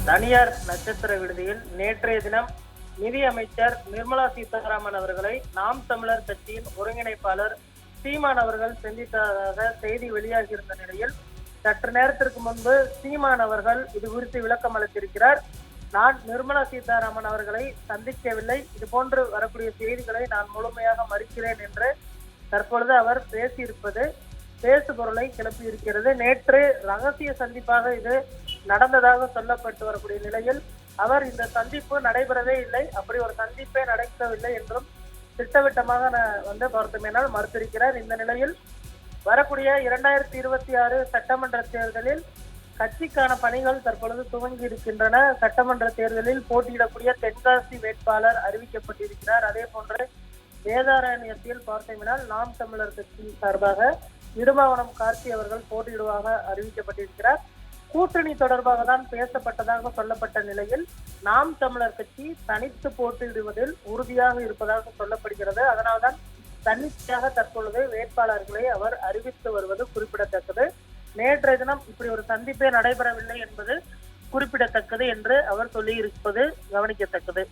தனியார் நட்சத்திர விடுதியில் நேற்றைய தினம் நிதி அமைச்சர் நிர்மலா சீதாராமன் அவர்களை நாம் தமிழர் கட்சியின் ஒருங்கிணைப்பாளர் சீமான் அவர்கள் சந்தித்ததாக செய்தி வெளியாகியிருந்த நிலையில் சற்று நேரத்திற்கு முன்பு சீமான் அவர்கள் இது குறித்து விளக்கம் அளித்திருக்கிறார். நான் நிர்மலா சீதாராமன் அவர்களை சந்திக்கவில்லை, இது போன்று வரக்கூடிய செய்திகளை நான் முழுமையாக மறுக்கிறேன் என்று தற்பொழுது அவர் பேசியிருப்பது பேசு பொருளை கிளப்பியிருக்கிறது. நேற்று ரகசிய சந்திப்பாக இது நடந்ததாக சொல்லப்பட்டு வரக்கூடிய நிலையில் அவர் இந்த சந்திப்பு நடைபெறவே இல்லை, அப்படி ஒரு சந்திப்பே நடக்கவில்லை என்றும் திட்டவட்டமாக பார்த்தோமேனால் மறுத்திருக்கிறார். இந்த நிலையில் வரக்கூடிய 2026 சட்டமன்ற தேர்தலில் கட்சிக்கான பணிகள் தற்பொழுது துவங்கி இருக்கின்றன. சட்டமன்ற தேர்தலில் போட்டியிடக்கூடிய தென்காசி வேட்பாளர் அறிவிக்கப்பட்டிருக்கிறார். அதே போன்று வேதாரண்யத்தில் பார்த்தோமேனால் நாம் தமிழர் கட்சி சார்பாக இடுமாவனம் கார்த்தி அவர்கள் போட்டியிடுவாக அறிவிக்கப்பட்டிருக்கிறார். கூட்டணி தொடர்பாக தான் பேசப்பட்டதாக சொல்லப்பட்ட நிலையில் நாம் தமிழர் கட்சி தனித்து போட்டியிடுவதில் உறுதியாக இருப்பதாக சொல்லப்படுகிறது. அதனால்தான் தன்னிச்சையாக தற்பொழுது வேட்பாளர்களை அவர் அறிவித்து வருவது குறிப்பிடத்தக்கது. நேற்றைய தினம் இப்படி ஒரு சந்திப்பே நடைபெறவில்லை என்பது குறிப்பிடத்தக்கது என்று அவர் சொல்லியிருப்பது கவனிக்கத்தக்கது.